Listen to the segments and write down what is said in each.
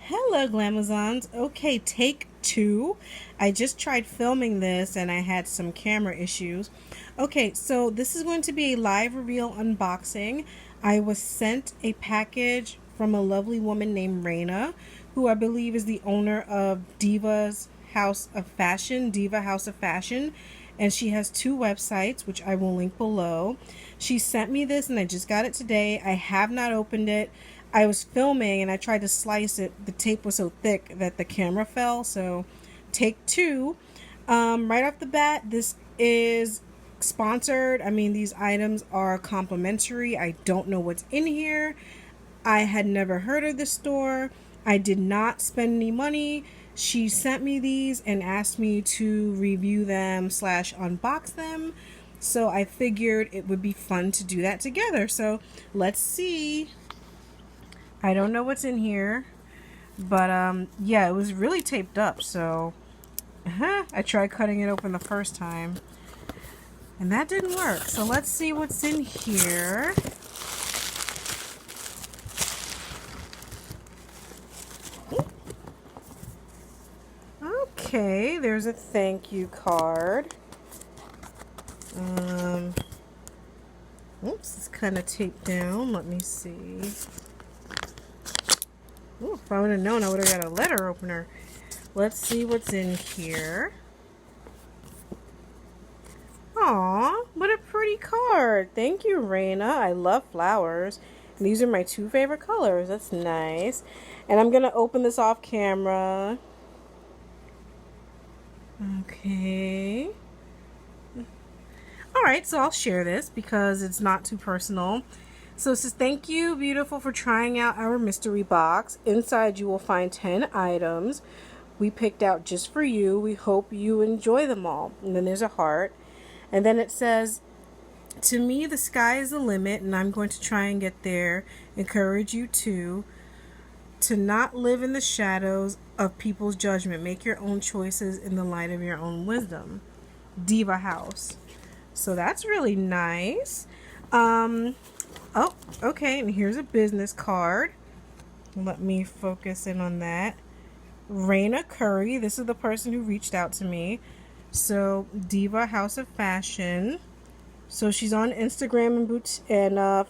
Hello, Glamazons. Okay, take two. I just tried filming this and I had some camera issues. Okay, so this is going to be a live reveal unboxing. I was sent a package from a lovely woman named Rayna, who I believe is the owner of Diva's House of Fashion, Diva House of Fashion. And she has two websites, which I will link below. She sent me this and I just got it today. I have not opened it. I was filming and I tried to slice it. The tape was so thick that the camera fell. So take two. Right off the bat, this is sponsored. I mean, these items are complimentary. I don't know what's in here. I had never heard of this store. I did not spend any money. She sent me these and asked me to review them / unbox them. So I figured it would be fun to do that together. So let's see. I don't know what's in here, but yeah, it was really taped up. So I tried cutting it open the first time and that didn't work. So let's see what's in here. Okay, there's a thank you card. Oops, it's kind of taped down. Let me see. Ooh, if I would have known, I would have got a letter opener. Let's see what's in here. Aw, what a pretty card. Thank you, Rayna. I love flowers. And these are my two favorite colors. That's nice. And I'm going to open this off camera. Okay. Alright, so I'll share this because it's not too personal. So it says, thank you, beautiful, for trying out our mystery box. Inside you will find 10 items we picked out just for you. We hope you enjoy them all. And then there's a heart. And then it says, to me, the sky is the limit, and I'm going to try and get there. Encourage you to not live in the shadows of people's judgment. Make your own choices in the light of your own wisdom. Diva House. So that's really nice. Oh, okay, and here's a business card. Let me focus in on that. Rayna Curry, this is the person who reached out to me. So, Diva House of Fashion. So she's on Instagram and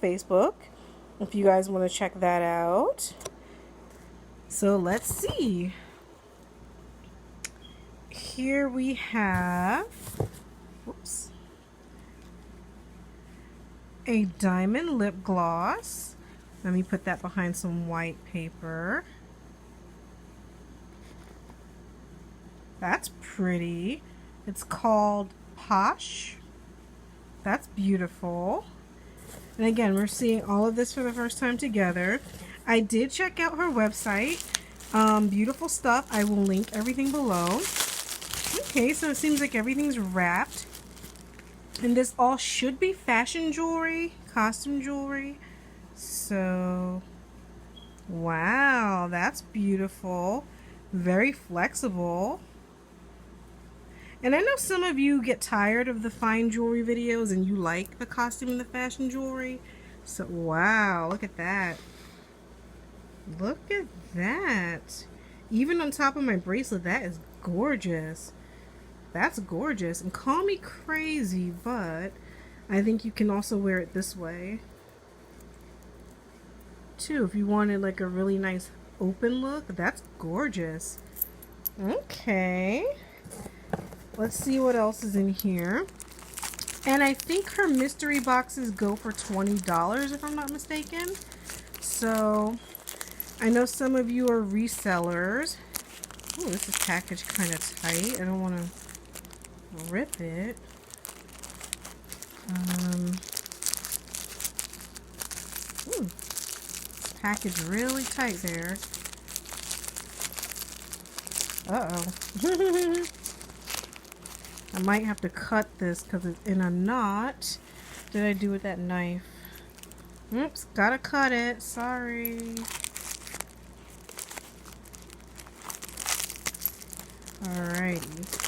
Facebook, if you guys want to check that out. So let's see. Here we have, whoops, a diamond lip gloss. Let me put that behind some white paper. That's pretty. It's called Posh. That's beautiful. And again, we're seeing all of this for the first time together. I did check out her website. Beautiful stuff. I will link everything below. Okay, so it seems like everything's wrapped. And this all should be fashion jewelry, costume jewelry. So, wow, that's beautiful. Very flexible. And I know some of you get tired of the fine jewelry videos and you like the costume and the fashion jewelry. So, wow, look at that. Look at that. Even on top of my bracelet, that is gorgeous. That's gorgeous. And call me crazy, but I think you can also wear it this way too. If you wanted like a really nice open look, that's gorgeous. Okay. Let's see what else is in here. And I think her mystery boxes go for $20 if I'm not mistaken. So I know some of you are resellers. Oh, this is packaged kind of tight. I don't want to rip it. Ooh, packaged really tight there. Uh-oh. I might have to cut this because it's in a knot. What did I do with that knife? Oops, gotta cut it. Sorry. Alrighty.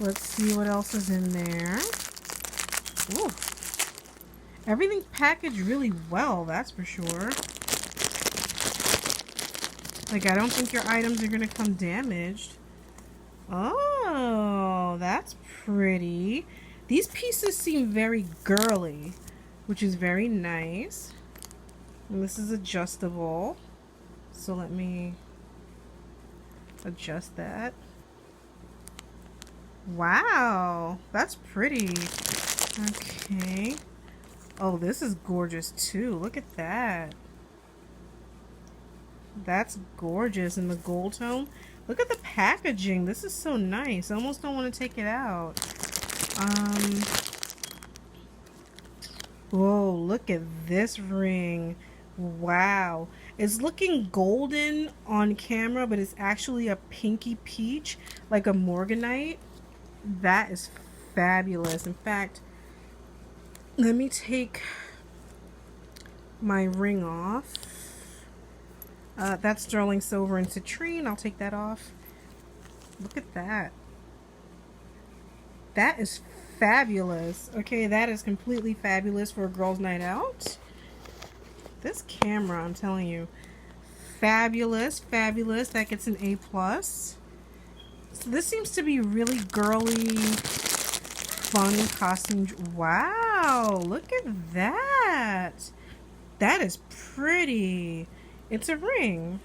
Let's see what else is in there. Ooh. Everything's packaged really well, that's for sure. Like, I don't think your items are going to come damaged. Oh, that's pretty. These pieces seem very girly, which is very nice. And this is adjustable. So let me adjust that. Wow, that's pretty. Okay. Oh, this is gorgeous too. Look at that. That's gorgeous in the gold tone. Look at the packaging. This is so nice. I almost don't want to take it out. Whoa, look at this ring. Wow. It's looking golden on camera, but it's actually a pinky peach, like a morganite. That is fabulous. In fact, let me take my ring off. That's sterling silver and citrine. I'll take that off. Look at that. That is fabulous. Okay, that is completely fabulous for a girls' night out. This camera, I'm telling you, fabulous, fabulous. That gets an A+. So this seems to be really girly, fun costume. Wow, look at that. That is pretty. It's a ring.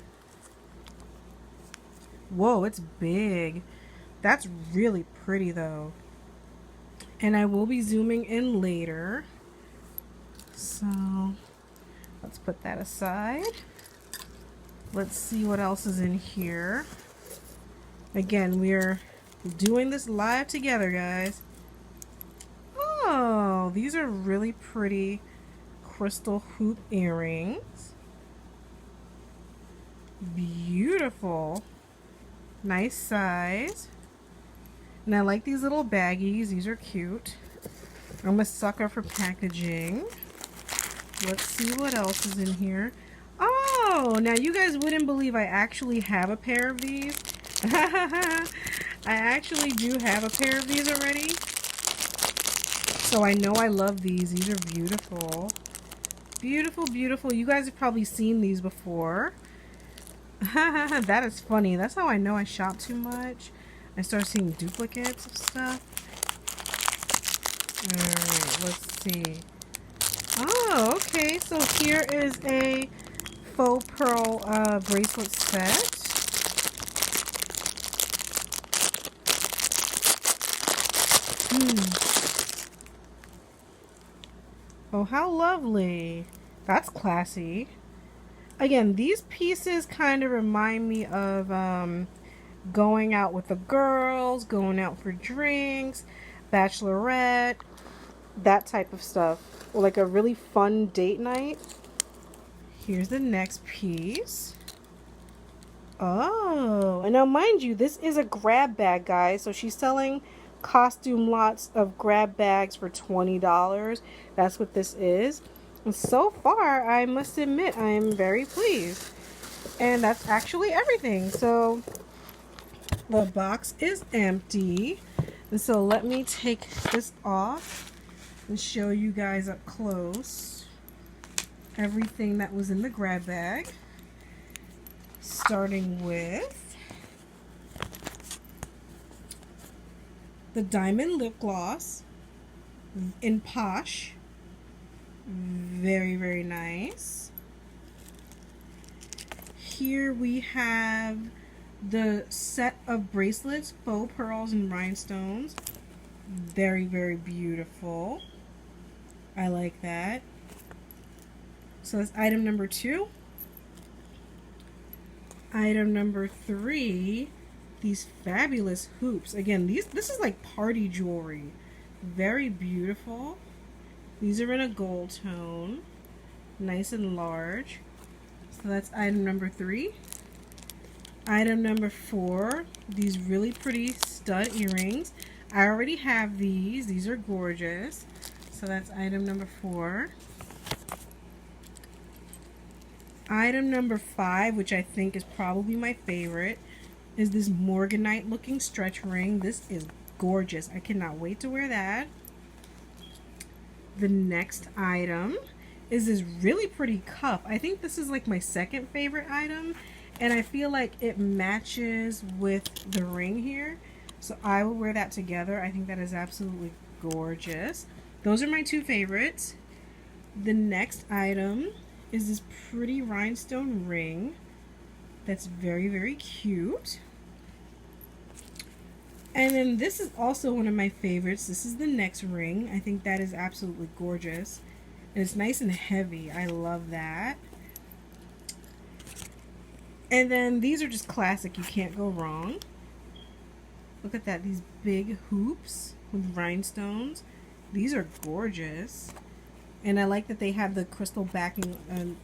Whoa, it's big. That's really pretty though. And I will be zooming in later. So let's put that aside. Let's see what else is in here. Again, we're doing this live together, guys. Oh, these are really pretty crystal hoop earrings. Beautiful. Nice size. And I like these little baggies. These are cute. I'm a sucker for packaging. Let's see what else is in here. Oh, now you guys wouldn't believe I actually have a pair of these. I actually do have a pair of these already. So I know I love these. These are beautiful. Beautiful, beautiful. You guys have probably seen these before. That is funny. That's how I know I shop too much. I start seeing duplicates of stuff. Alright, let's see. Oh, okay. So here is a faux pearl bracelet set. Oh, how lovely. That's classy. Again, these pieces kind of remind me of going out with the girls, going out for drinks, bachelorette, that type of stuff. Or like a really fun date night. Here's the next piece. Oh, and now mind you, this is a grab bag, guys. So she's selling costume lots of grab bags for $20. That's what this is. And so far, I must admit, I am very pleased. And that's actually everything. So the box is empty. And so let me take this off and show you guys up close everything that was in the grab bag. Starting with the diamond lip gloss in Posh. Very, very nice. Here we have the set of bracelets, faux pearls and rhinestones. Very, very beautiful. I like that. So that's item number 2. Item number 3, these fabulous hoops. Again, this is like party jewelry. Very beautiful. These are in a gold tone. Nice and large. So that's item number 3. Item number 4, these really pretty stud earrings. I already have these. These are gorgeous. So that's item number 4. Item number 5, which I think is probably my favorite, is this morganite looking stretch ring. This is gorgeous. I cannot wait to wear that. The next item is this really pretty cuff. I think this is like my second favorite item, And I feel like it matches with the ring here. So I will wear that together. I think that is absolutely gorgeous. Those are my two favorites. The next item is this pretty rhinestone ring that's very, very cute. And then this is also one of my favorites. This is the next ring. I think that is absolutely gorgeous. And it's nice and heavy. I love that. And then these are just classic. You can't go wrong. Look at that. These big hoops with rhinestones. These are gorgeous. And I like that they have the crystal backing,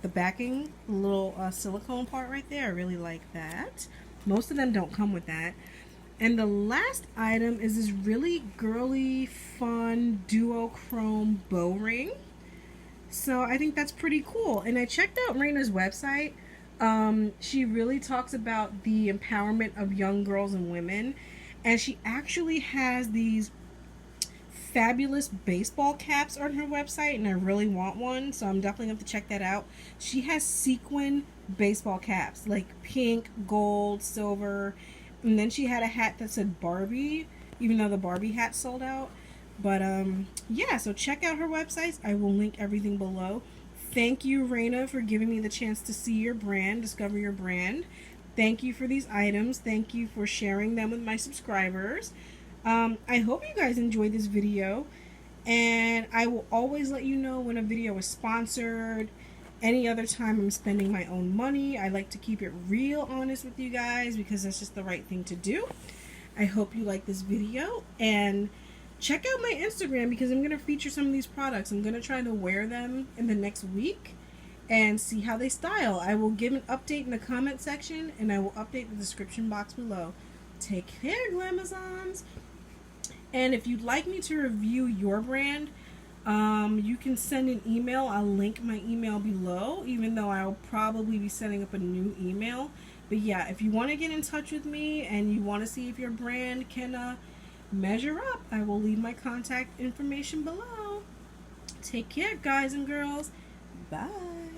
the little silicone part right there. I really like that. Most of them don't come with that. And the last item is this really girly, fun Duochrome Bow Ring. So I think that's pretty cool. And I checked out Rayna's website. She really talks about the empowerment of young girls and women. And she actually has these fabulous baseball caps on her website, and I really want one, so I'm definitely going to have to check that out. She has sequin baseball caps, like pink, gold, silver, and then she had a hat that said Barbie, even though the Barbie hat sold out. But yeah, so check out her websites. I will link everything below. Thank you, Rayna, for giving me the chance to see your brand, discover your brand. Thank you for these items. Thank you for sharing them with my subscribers. I hope you guys enjoyed this video, and I will always let you know when a video is sponsored. Any other time I'm spending my own money. I like to keep it real honest with you guys because that's just the right thing to do. I hope you like this video, and check out my Instagram because I'm going to feature some of these products. I'm going to try to wear them in the next week and see how they style. I will give an update in the comment section, and I will update the description box below. Take care, Glamazons. And if you'd like me to review your brand, you can send an email. I'll link my email below, even though I'll probably be setting up a new email. But yeah, if you want to get in touch with me and you want to see if your brand can measure up, I will leave my contact information below. Take care, guys and girls. Bye.